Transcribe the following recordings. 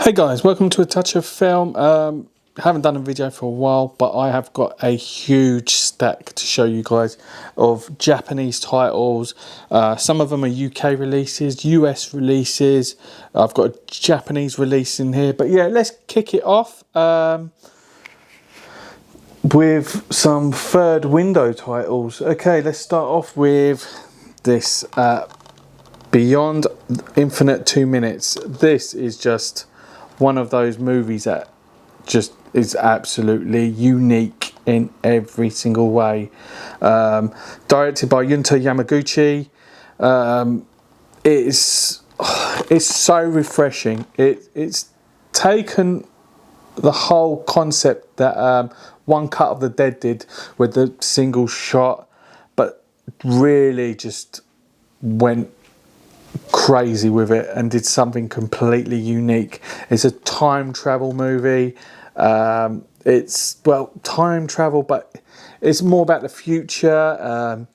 Hey guys, welcome to A Touch of Film. Haven't done a video for a while, but I have got a huge stack to show you guys of Japanese titles. Some of them are UK releases, US releases. I've got a Japanese release in here, but yeah, let's kick it off with some third window titles. Okay, let's start off with this Beyond Infinite 2 Minutes. This is just one of those movies that just is absolutely unique in every single way. Directed by Junta Yamaguchi. It's so refreshing. It's taken the whole concept that One Cut of the Dead did with the single shot, but really just went crazy with it and did something completely unique. It's a time travel movie. It's, well, time travel, but it's more about the future.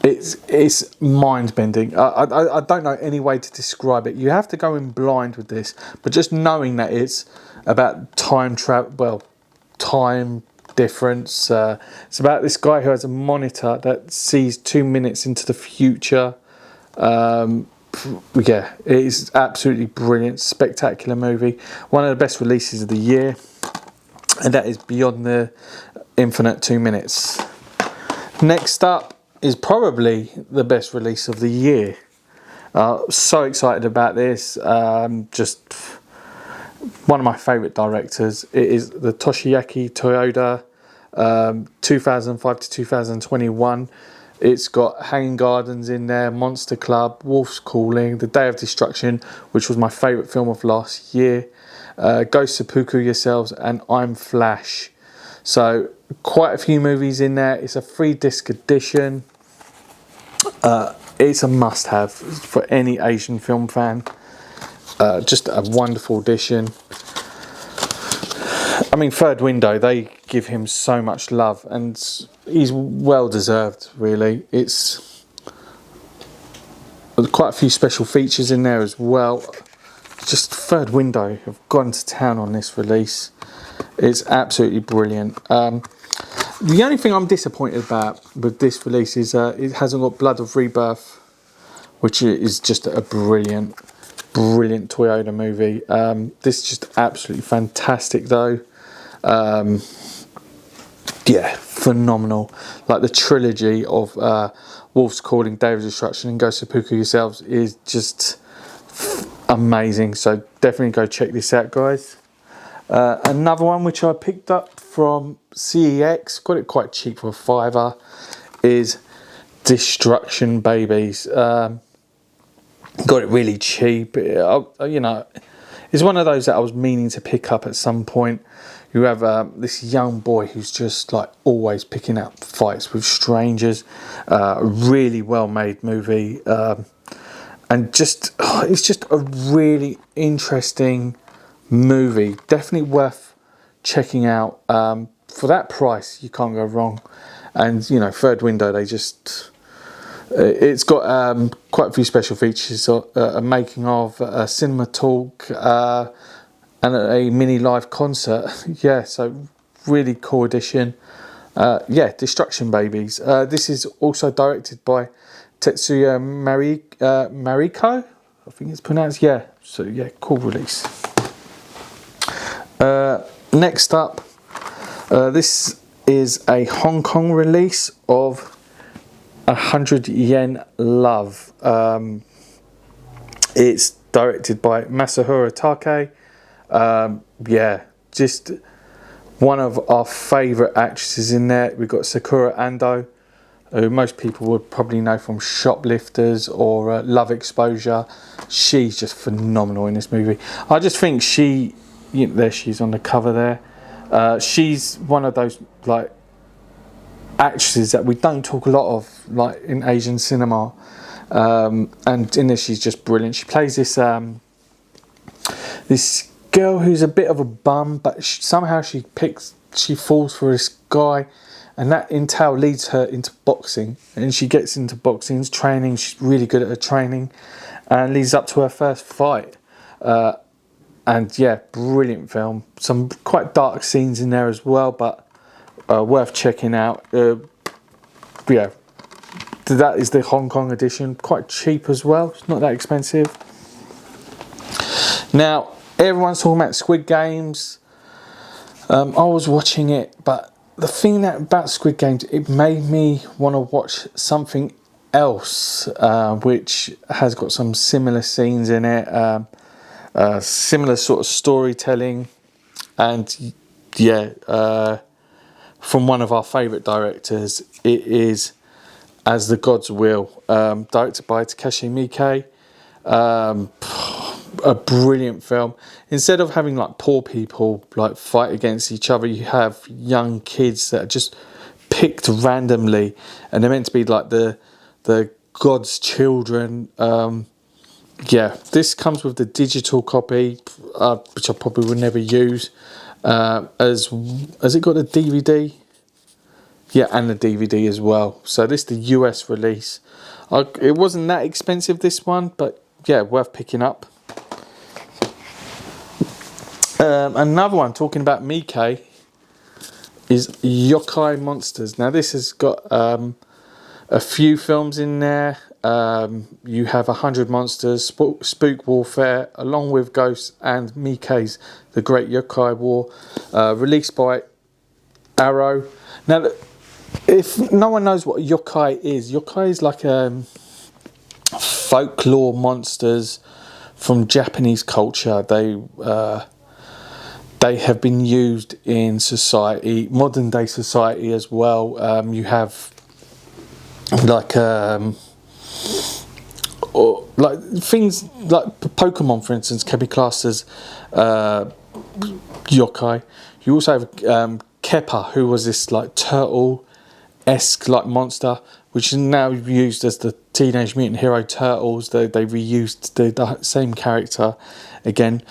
It's mind-bending. I don't know any way to describe it. You have to go in blind with this, but just knowing that it's about time travel, well, time difference. It's about this guy who has a monitor that sees 2 minutes into the future. Yeah, it is absolutely brilliant, spectacular movie. One of the best releases of the year, and that is Beyond the Infinite 2 Minutes. Next up is probably the best release of the year. So excited about this. Just one of my favourite directors. It is the Toshiaki Toyoda, 2005 to 2021. It's got Hanging Gardens in there, Monster Club, Wolf's Calling, The Day of Destruction, which was my favourite film of last year, Go Seppuku Yourselves, and I'm Flash. So quite a few movies in there. It's a 3-disc edition. It's a must-have for any Asian film fan. Just a wonderful edition. I mean, Third Window, they give him so much love, and he's well deserved, really. It's quite a few special features in there as well. Just Third Window have gone to town on this release. It's absolutely brilliant. The only thing I'm disappointed about with this release is it hasn't got Blood of Rebirth, which is just a brilliant Toyota movie. This is just absolutely fantastic though. Yeah, phenomenal. Like the trilogy of Wolf's Calling, Day of Destruction and Go Seppuku Yourselves is just amazing. So definitely go check this out, guys. Another one which I picked up from CEX, got it quite cheap for $5, is Destruction Babies. Got it really cheap. You know, it's one of those that I was meaning to pick up at some point. You have this young boy who's just like always picking up fights with strangers. Really well made movie, and just it's just a really interesting movie. Definitely worth checking out. For that price, you can't go wrong. And you know, Third Window, they just. It's got quite a few special features, a making of, a cinema talk, and a mini live concert. Yeah, so really cool edition. Yeah, Destruction Babies. This is also directed by Tetsuya Mariko, I think it's pronounced. Yeah, so yeah, cool release. Next up, this is a Hong Kong release of 100 Yen Love. It's directed by Masumura Take. Yeah, just one of our favourite actresses in there. We've got Sakura Ando, who most people would probably know from Shoplifters or Love Exposure. She's just phenomenal in this movie. I just think she, you know, there she is on the cover there. She's one of those like actresses that we don't talk a lot of, like in Asian cinema, and in this she's just brilliant. She plays this this girl who's a bit of a bum, but somehow she falls for this guy, and that intel leads her into boxing, and she gets into boxing training. She's really good at her training, and leads up to her first fight. And yeah, brilliant film. Some quite dark scenes in there as well, but worth checking out. Yeah, that is the Hong Kong edition. Quite cheap as well. It's not that expensive. Now, everyone's talking about Squid Games. I was watching it, but the thing about Squid Games, it made me want to watch something else, which has got some similar scenes in it. Similar sort of storytelling, and yeah, from one of our favourite directors. It is As the Gods Will, directed by Takashi Miike. A brilliant film. Instead of having like poor people like fight against each other, you have young kids that are just picked randomly, and they're meant to be like the God's children. Yeah, this comes with the digital copy, which I probably would never use. Has it got a DVD? Yeah, and the DVD as well. So this is the US release. It wasn't that expensive, this one, but yeah, worth picking up. Another one talking about Miike is Yokai Monsters. Now this has got a few films in there. You have 100 Monsters, Spook Warfare, along with Ghosts, and Miike's The Great Yokai War, released by Arrow. Now, if no one knows what yokai is like folklore monsters from Japanese culture. They have been used in society, modern day society as well. You have like or like things like Pokemon, for instance, can be classed as yokai. You also have Keppa, who was this like turtle-esque like monster, which is now used as the Teenage Mutant Hero Turtles. They reused the same character again,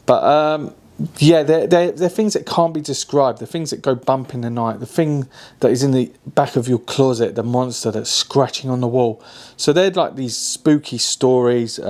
but yeah, they're things that can't be described. The things that go bump in the night. The thing that is in the back of your closet. The monster that's scratching on the wall. So they're like these spooky stories,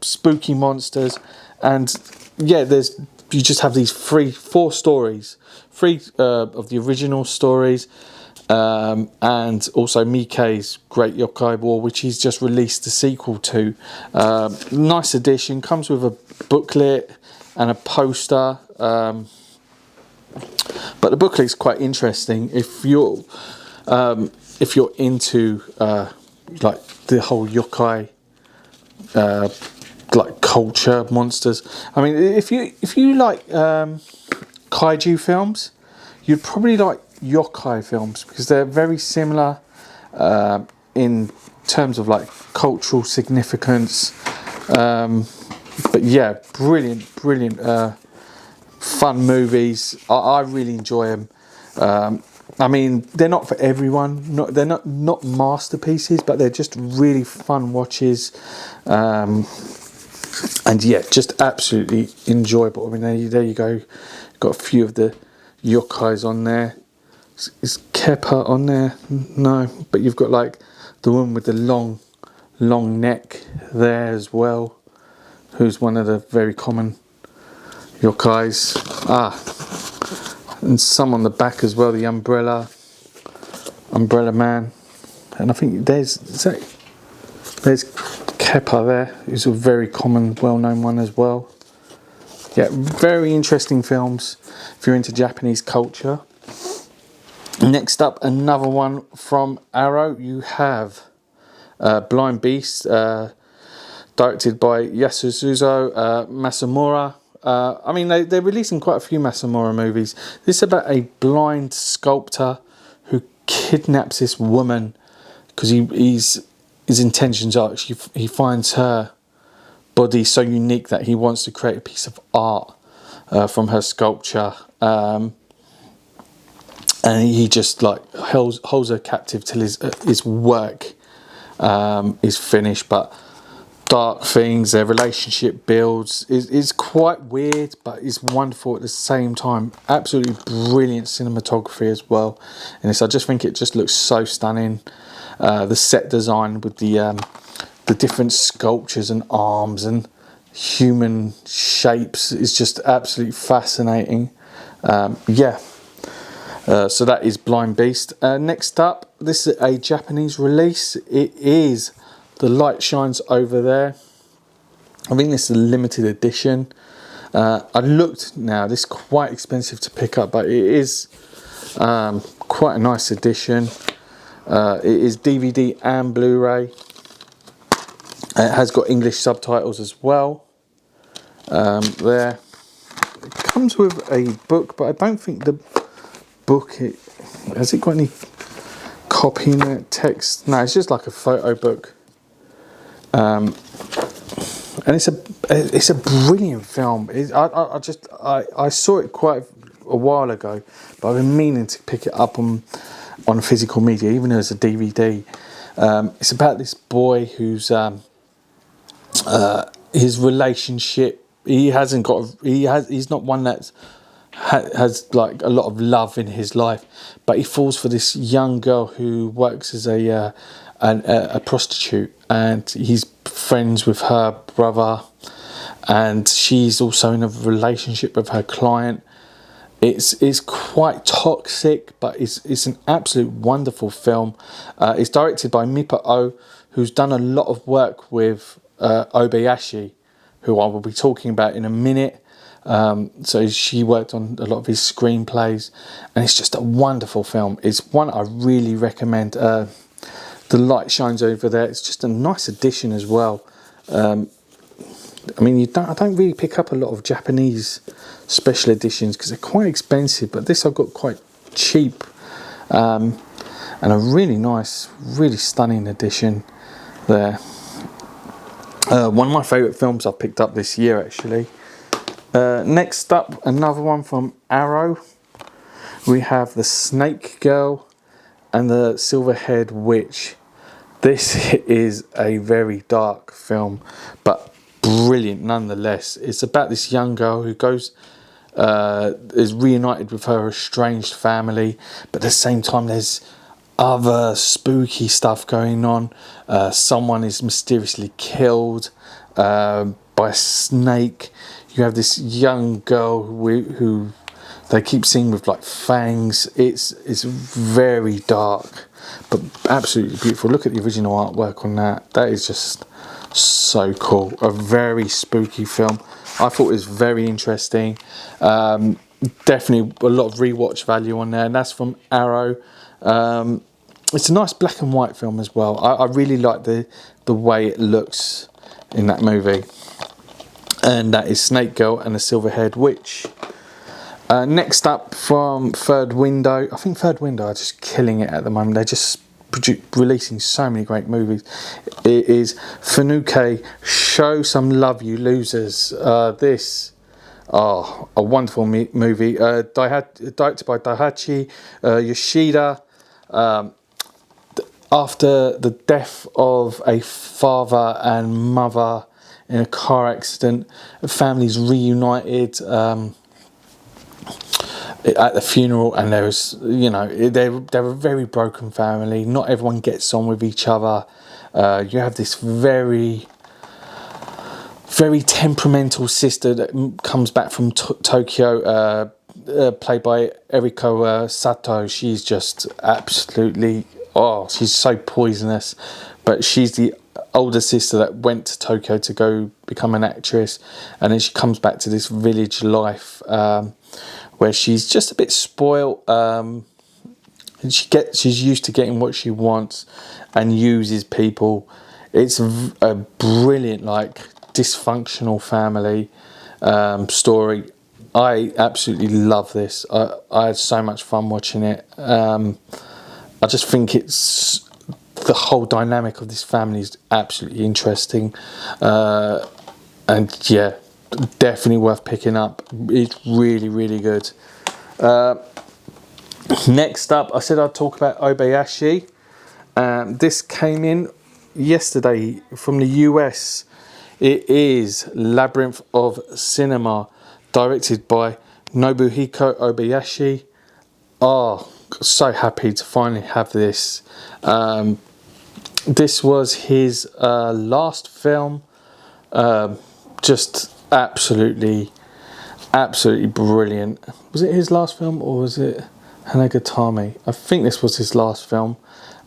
spooky monsters, and yeah, you just have these four stories, three of the original stories, and also Miike's Great Yokai War, which he's just released the sequel to. Nice edition, comes with a booklet and a poster, but the booklet's quite interesting if you're into like the whole yokai like culture, monsters. I mean, if you like kaiju films, you'd probably like yokai films because they're very similar in terms of like cultural significance. But yeah, brilliant, fun movies. I really enjoy them. I mean, they're not for everyone. They're not masterpieces, but they're just really fun watches. And yeah, just absolutely enjoyable. I mean, there you go. Got a few of the yokais on there. Is Keppa on there? No, but you've got like the one with the long neck there as well, who's one of the very common yokais. And some on the back as well, the umbrella man. And I think there's Keppa there, who's a very common, well-known one as well. Yeah, very interesting films if you're into Japanese culture. Next up, another one from Arrow. You have Blind Beast, directed by Yasuzo Masumura. I mean, they're releasing quite a few Masumura movies. This is about a blind sculptor who kidnaps this woman because his intentions are he finds her body so unique that he wants to create a piece of art from her sculpture. And he just like holds her captive till his work is finished. But dark things, their relationship builds, is quite weird, but it's wonderful at the same time. Absolutely brilliant cinematography as well. And I just think it just looks so stunning. The set design with the the different sculptures and arms and human shapes is just absolutely fascinating. Yeah. So that is Blind Beast. Next up, this is a Japanese release. It is The Light Shines Over There. I think this is a limited edition. I looked now, this is quite expensive to pick up, but it is quite a nice edition. It is DVD and Blu-ray. It has got English subtitles as well. There. It comes with a book, but I don't think the book, has it got any copy in it, text? No, it's just like a photo book. And it's a brilliant film. I saw it quite a while ago, but I've been meaning to pick it up on physical media, even as a DVD. It's about this boy who's his relationship. He's not one that has like a lot of love in his life, but he falls for this young girl who works as a prostitute, and he's friends with her brother, and she's also in a relationship with her client. It's quite toxic, but it's an absolute wonderful film. It's directed by Mipo O, who's done a lot of work with Obayshi, who I will be talking about in a minute. So she worked on a lot of his screenplays, and it's just a wonderful film. It's one I really recommend. The Light Shines Over There. It's just a nice addition as well. I mean, I don't really pick up a lot of Japanese special editions because they're quite expensive, but this I got quite cheap, and a really nice, really stunning edition there. One of my favourite films I've picked up this year, actually. Next up, another one from Arrow. We have The Snake Girl and The Silver-Haired Witch. This is a very dark film, but brilliant nonetheless. It's about this young girl who is reunited with her estranged family, but at the same time there's other spooky stuff going on. Someone is mysteriously killed by a snake. You have this young girl who they keep seeing with like fangs. It's very dark, but absolutely beautiful. Look at the original artwork on that. That is just so cool. A very spooky film. I thought it was very interesting. Definitely a lot of rewatch value on there, and that's from Arrow. It's a nice black and white film as well. I really like the way it looks in that movie. And that is Snake Girl and the Silver-Haired Witch. Next up from Third Window. I think Third Window are just killing it at the moment. They're just releasing so many great movies. It is Fanuc, Show Some Love You Losers. This, a wonderful movie. Directed by Daihachi Yoshida. After the death of a father and mother in a car accident, the family's reunited at the funeral, and they're a very broken family. Not everyone gets on with each other. You have this very temperamental sister that comes back from Tokyo, played by Eriko Sato. She's just absolutely, she's so poisonous. But she's the older sister that went to Tokyo to go become an actress, and then she comes back to this village life where she's just a bit spoiled, and she's used to getting what she wants and uses people. It's a brilliant, dysfunctional family story. I absolutely love this. I had so much fun watching it. I just think the whole dynamic of this family is absolutely interesting, and yeah, definitely worth picking up. It's really, really good. Next up, I said I'd talk about Obayshi. This came in yesterday from the US. It is Labyrinth of Cinema, directed by Nobuhiko Obayshi. So happy to finally have this. This was his last film. Just absolutely brilliant. Was it his last film or was it Hanegatami? I think this was his last film.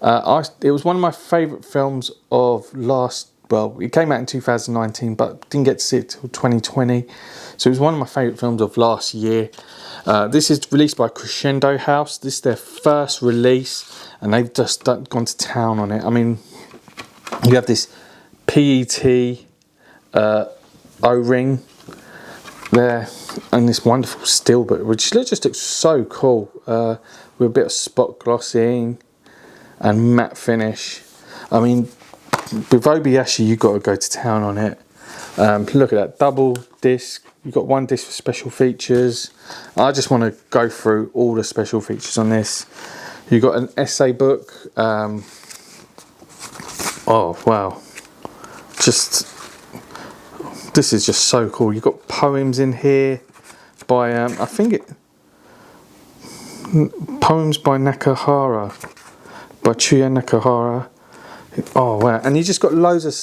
It was one of my favourite films of last. Well, it came out in 2019, but didn't get to see it till 2020. So it was one of my favourite films of last year. This is released by Crescendo House. This is their first release, and they've just gone to town on it. I mean, you have this PET O-ring there, and this wonderful steelbook, which just looks so cool, with a bit of spot glossing and matte finish. I mean, with Obayshi, you've got to go to town on it. Look at that double disc. You've got one disc for special features. I just want to go through all the special features on this. You've got an essay book. Oh wow, this is just so cool. You've got poems in here by I think poems by Nakahara, by Chuya Nakahara. Oh wow, and you just got loads of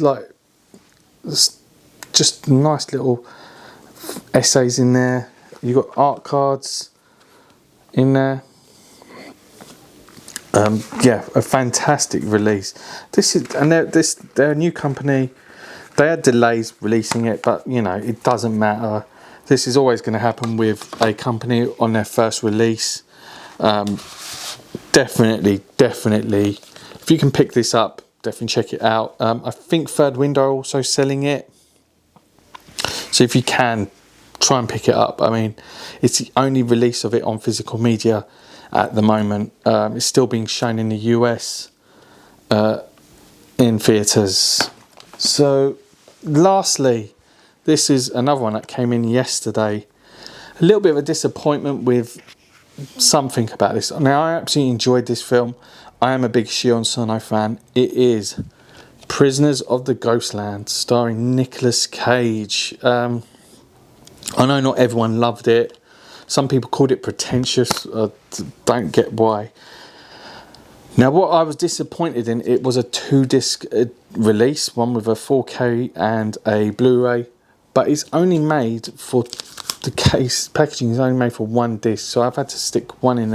like just nice little essays in there. You got art cards in there. Yeah, a fantastic release. This is, and they're a new company. They had delays releasing it, but you know, it doesn't matter. This is always going to happen with a company on their first release. Definitely, if you can pick this up, definitely check it out. I think Third Window are also selling it, so if you can, try and pick it up. I mean, it's the only release of it on physical media at the moment. It's still being shown in the US in theatres. So lastly, this is another one that came in yesterday. A little bit of a disappointment with something about this. Now, I absolutely enjoyed this film. I am a big Shion Sono fan. It is Prisoners of the Ghostland, starring Nicolas Cage. I know not everyone loved it. Some people called it pretentious. Don't get why. Now, what I was disappointed in, it was a 2-disc release, one with a 4K and a Blu-ray, but it's only made for the case. Packaging is only made for 1 disc, so I've had to stick one in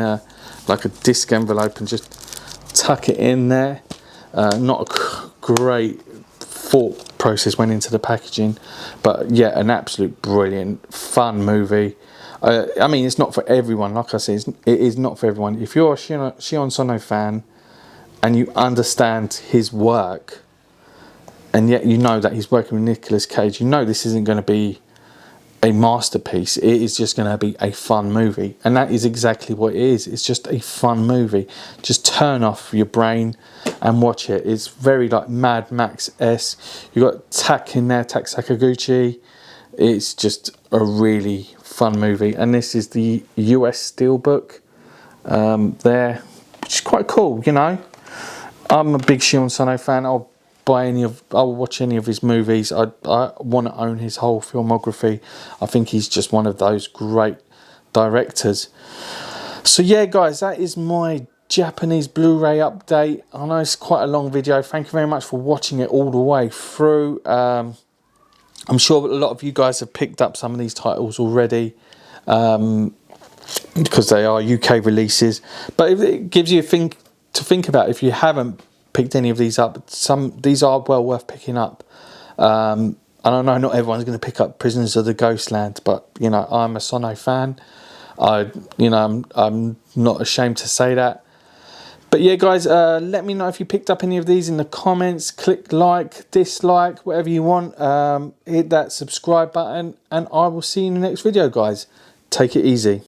like a disc envelope and just tuck it in there. Not a great thought process went into the packaging, but yeah, an absolute brilliant, fun movie. I mean, it's not for everyone. Like I said, it is not for everyone. If you're a Shion Sono fan and you understand his work, and yet you know that he's working with Nicolas Cage, you know this isn't going to be a masterpiece. It is just going to be a fun movie, and that is exactly what it is. It's just a fun movie. Just turn off your brain and watch it. It's very like Mad Max-esque. You got Tak in there, Tak Sakaguchi. It's just a really fun movie, and this is the US steelbook there, which is quite cool. You know, I'm a big Shion Sono fan. I'll watch any of his movies. I want to own his whole filmography. I think he's just one of those great directors. So yeah, guys, that is my Japanese Blu-ray update. I know it's quite a long video. Thank you very much for watching it all the way through. I'm sure a lot of you guys have picked up some of these titles already, because they are UK releases. But if it gives you a thing to think about, if you haven't picked any of these up, these are well worth picking up. And I know not everyone's going to pick up Prisoners of the Ghostland, but you know, I'm a Sono fan. I'm not ashamed to say that. But yeah, guys, let me know if you picked up any of these in the comments. Click like, dislike, whatever you want. Hit that subscribe button, and I will see you in the next video, guys. Take it easy.